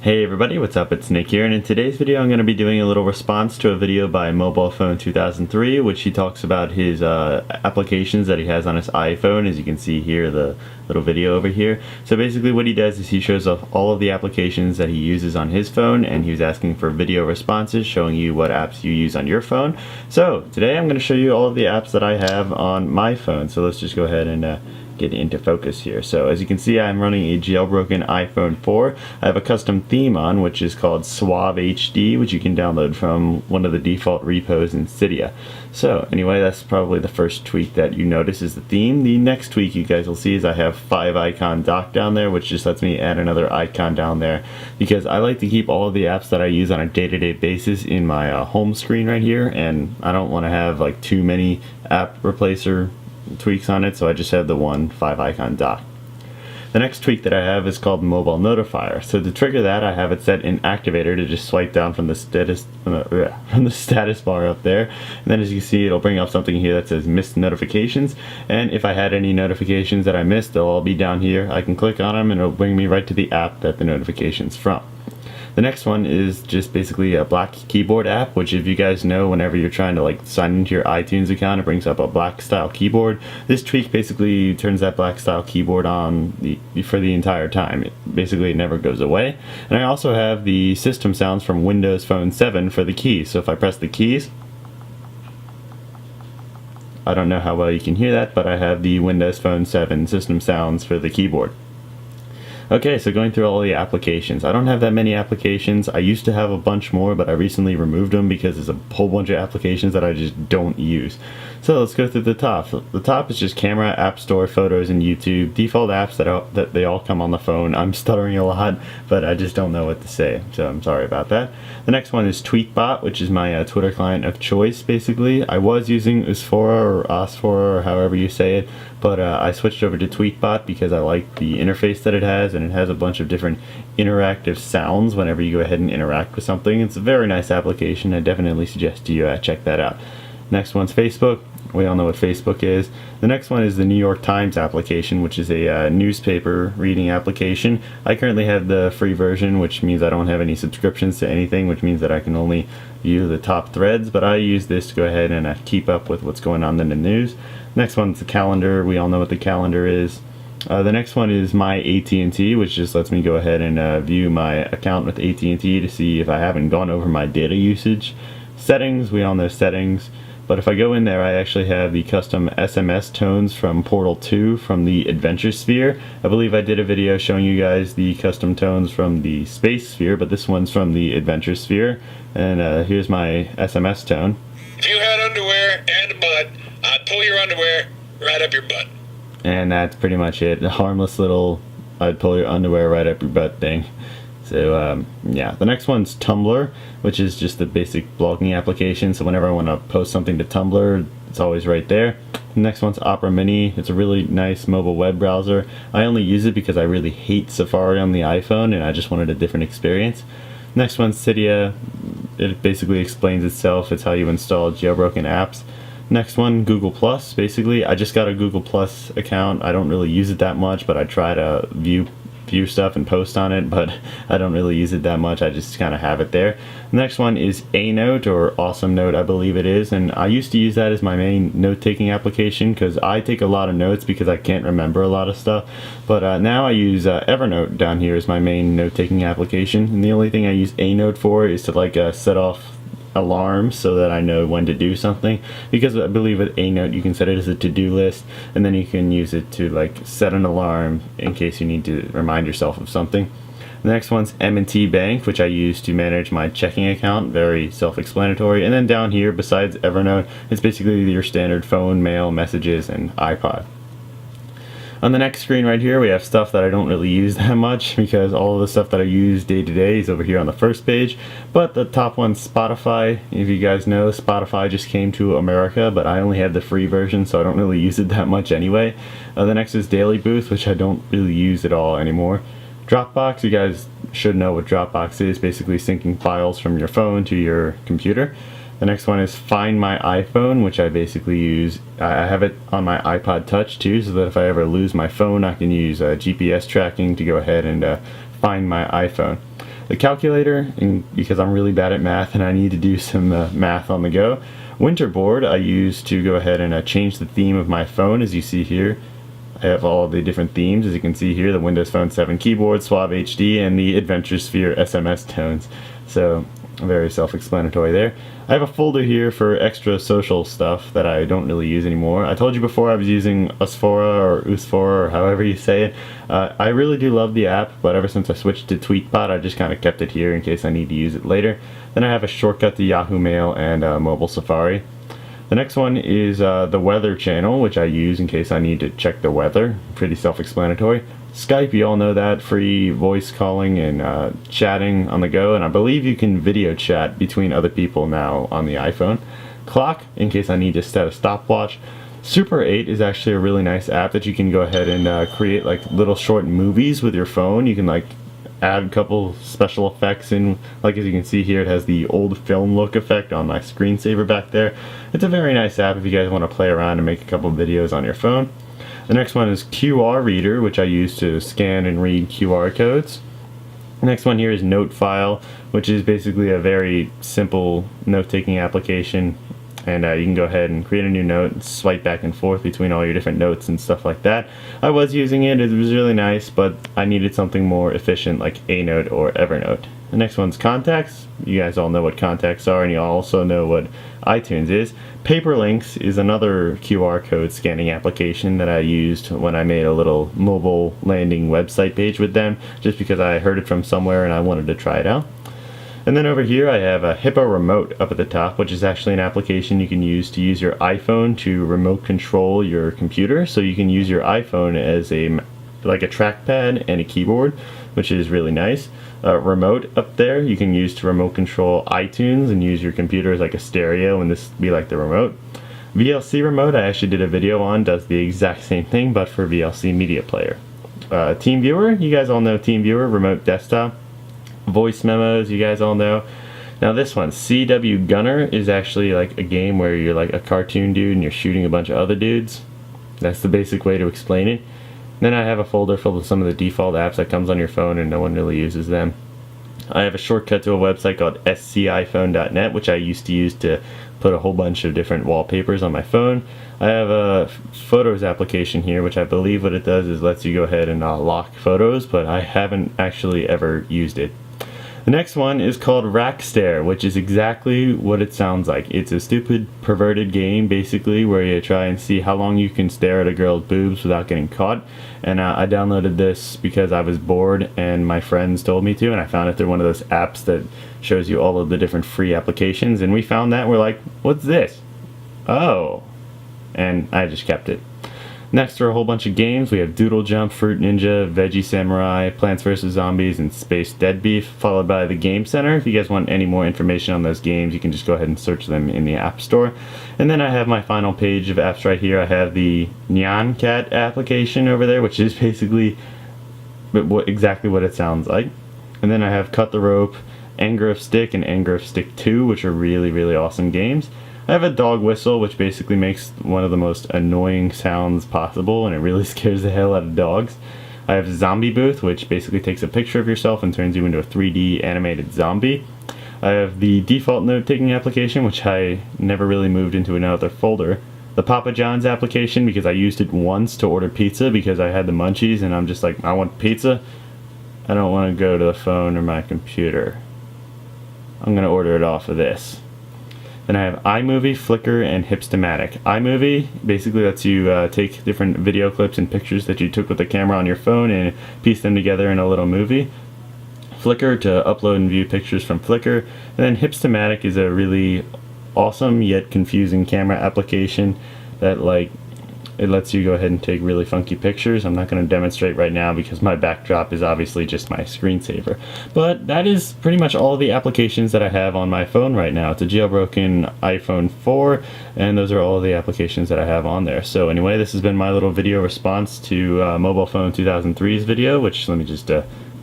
Hey everybody, what's up? It's Nick here, and in today's video I'm going to be doing a little response to a video by Mobile Phone 2003, which he talks about his applications that he has on his iPhone. As you can see here, the little video over here. So basically what he does is he shows off all of the applications that he uses on his phone, and he was asking for video responses showing you what apps you use on your phone. So today I'm going to show you all of the apps that I have on my phone. So let's just go ahead and get into focus here. So as you can see, I'm running a jailbroken iPhone 4. I have a custom theme on, which is called Suave HD, which you can download from one of the default repos in Cydia. So anyway, that's probably the first tweak that you notice is the theme. The next tweak you guys will see is I have 5-icon dock down there, which just lets me add another icon down there because I like to keep all of the apps that I use on a day-to-day basis in my home screen right here, and I don't want to have like too many app replacer tweaks on it, so I just have the one 5-icon dock. The next tweak that I have is called Mobile Notifier. So to trigger that, I have it set in Activator to just swipe down from the status bar up there, and then as you can see, it'll bring up something here that says Missed Notifications, and if I had any notifications that I missed, they'll all be down here. I can click on them and it'll bring me right to the app that the notification's from. The next one is just basically a black keyboard app, which if you guys know, whenever you're trying to like sign into your iTunes account, it brings up a black style keyboard. This tweak basically turns that black style keyboard on for the entire time. It never goes away. And I also have the system sounds from Windows Phone 7 for the keys. So if I press the keys, I don't know how well you can hear that, but I have the Windows Phone 7 system sounds for the keyboard. Okay, so going through all the applications. I don't have that many applications. I used to have a bunch more, but I recently removed them because there's a whole bunch of applications that I just don't use. So let's go through the top. The top is just Camera, App Store, Photos, and YouTube. Default apps that they all come on the phone. I'm stuttering a lot, but I just don't know what to say, so I'm sorry about that. The next one is Tweetbot, which is my Twitter client of choice, basically. I was using Usphora or Osphora, or however you say it, but I switched over to Tweetbot because I like the interface that it has, and it has a bunch of different interactive sounds whenever you go ahead and interact with something. It's a very nice application. I definitely suggest you check that out. Next one's Facebook. We all know what Facebook is. The next one is the New York Times application, which is a newspaper reading application. I currently have the free version, which means I don't have any subscriptions to anything, which means that I can only view the top threads, but I use this to go ahead and keep up with what's going on in the news. Next one's the calendar. We all know what the calendar is. The next one is My AT&T, which just lets me go ahead and view my account with AT&T to see if I haven't gone over my data usage. Settings, we all know settings. But if I go in there, I actually have the custom SMS tones from Portal 2 from the Adventure Sphere. I believe I did a video showing you guys the custom tones from the Space Sphere, but this one's from the Adventure Sphere. And here's my SMS tone. If you had underwear and a butt, I'd pull your underwear right up your butt. And that's pretty much it. A harmless little I'd pull your underwear right up your butt thing. So yeah, the next one's Tumblr, which is just the basic blogging application. So whenever I want to post something to Tumblr, it's always right there. The next one's Opera Mini. It's a really nice mobile web browser. I only use it because I really hate Safari on the iPhone and I just wanted a different experience. Next one's Cydia. It basically explains itself. It's how you install jailbroken apps. Next one, Google Plus. Basically, I just got a Google Plus account. I don't really use it that much, but I try to view stuff and post on it, but I don't really use it that much. I just kind of have it there. The next one is A-Note, or Awesome Note, I believe it is, and I used to use that as my main note-taking application because I take a lot of notes because I can't remember a lot of stuff. But now I use Evernote down here as my main note-taking application, and the only thing I use A-Note for is to like set off alarms so that I know when to do something, because I believe with A-Note you can set it as a to-do list, and then you can use it to like set an alarm in case you need to remind yourself of something. The next one's M&T Bank, which I use to manage my checking account. Very self-explanatory. And then down here, besides Evernote, it's basically your standard phone, mail, messages, and iPod. On the next screen right here, we have stuff that I don't really use that much because all of the stuff that I use day to day is over here on the first page. But the top one's Spotify. If you guys know, Spotify just came to America, but I only have the free version, so I don't really use it that much anyway. The next is Daily Booth, which I don't really use at all anymore. Dropbox, you guys should know what Dropbox is, basically syncing files from your phone to your computer. The next one is Find My iPhone, which I basically use. I have it on my iPod Touch too, so that if I ever lose my phone, I can use GPS tracking to go ahead and find my iPhone. The calculator, because I'm really bad at math and I need to do some math on the go. Winterboard I use to go ahead and change the theme of my phone. As you see here, I have all the different themes. As you can see here, the Windows Phone 7 keyboard, Suave HD, and the Adventure Sphere SMS tones. So very self-explanatory there. I have a folder here for extra social stuff that I don't really use anymore. I told you before I was using Usphora or Usphora or however you say it. I really do love the app, but ever since I switched to Tweetbot, I just kind of kept it here in case I need to use it later. Then I have a shortcut to Yahoo Mail and mobile Safari. The next one is the weather channel, which I use in case I need to check the weather. Pretty self-explanatory. Skype, you all know that, free voice calling and chatting on the go, and I believe you can video chat between other people now on the iPhone. Clock, in case I need to set a stopwatch. Super 8 is actually a really nice app that you can go ahead and create like little short movies with your phone. You can like add a couple special effects in, like as you can see here, it has the old film look effect on my screensaver back there. It's a very nice app if you guys want to play around and make a couple videos on your phone. The next one is QR Reader, which I use to scan and read QR codes. The next one here is Note File, which is basically a very simple note-taking application. And you can go ahead and create a new note and swipe back and forth between all your different notes and stuff like that. I was using it, it was really nice, but I needed something more efficient like A-Note or Evernote. The next one's Contacts. You guys all know what contacts are, and you also know what iTunes is. Paperlinks is another QR code scanning application that I used when I made a little mobile landing website page with them, just because I heard it from somewhere and I wanted to try it out. And then over here I have a Hippo Remote up at the top, which is actually an application you can use your iPhone to remote control your computer. So you can use your iPhone as a trackpad and a keyboard, which is really nice. Remote up there you can use to remote control iTunes and use your computer as like a stereo, and this be like the remote. VLC Remote I actually did a video on, does the exact same thing but for VLC media player. TeamViewer, you guys all know TeamViewer, remote desktop. Voice memos, you guys all know. Now this one, CW Gunner, is actually like a game where you're like a cartoon dude and you're shooting a bunch of other dudes. That's the basic way to explain it. Then I have a folder filled with some of the default apps that comes on your phone and no one really uses them. I have a shortcut to a website called sciphone.net, which I used to use to put a whole bunch of different wallpapers on my phone. I have a photos application here, which I believe what it does is lets you go ahead and lock photos, but I haven't actually ever used it. The next one is called Rack Stare, which is exactly what it sounds like. It's a stupid, perverted game, basically, where you try and see how long you can stare at a girl's boobs without getting caught. And I downloaded this because I was bored and my friends told me to, and I found it through one of those apps that shows you all of the different free applications. And we found that, and we're like, what's this? Oh. And I just kept it. Next are a whole bunch of games. We have Doodle Jump, Fruit Ninja, Veggie Samurai, Plants vs. Zombies, and Space Dead Beef, followed by the Game Center. If you guys want any more information on those games, you can just go ahead and search them in the App Store. And then I have my final page of apps right here. I have the Nyan Cat application over there, which is basically exactly what it sounds like. And then I have Cut the Rope, Anger of Stick, and Anger of Stick 2, which are really, really awesome games. I have a dog whistle, which basically makes one of the most annoying sounds possible, and it really scares the hell out of dogs. I have Zombie Booth, which basically takes a picture of yourself and turns you into a 3D animated zombie. I have the default note-taking application, which I never really moved into another folder. The Papa John's application, because I used it once to order pizza because I had the munchies, and I'm just like, I want pizza. I don't want to go to the phone or my computer. I'm going to order it off of this. Then I have iMovie, Flickr, and Hipstamatic. iMovie basically lets you take different video clips and pictures that you took with the camera on your phone and piece them together in a little movie. Flickr to upload and view pictures from Flickr. And then Hipstamatic is a really awesome yet confusing camera application that it lets you go ahead and take really funky pictures. I'm not going to demonstrate right now because my backdrop is obviously just my screensaver. But that is pretty much all the applications that I have on my phone right now. It's a jailbroken iPhone 4, and those are all the applications that I have on there. So anyway, this has been my little video response to Mobile Phone 2003's video, which let me just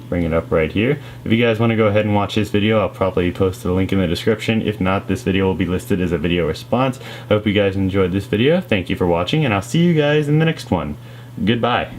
bring it up right here. If you guys want to go ahead and watch this video, I'll probably post the link in the description. If not, this video will be listed as a video response. I hope you guys enjoyed this video. Thank you for watching, and I'll see you guys in the next one. Goodbye.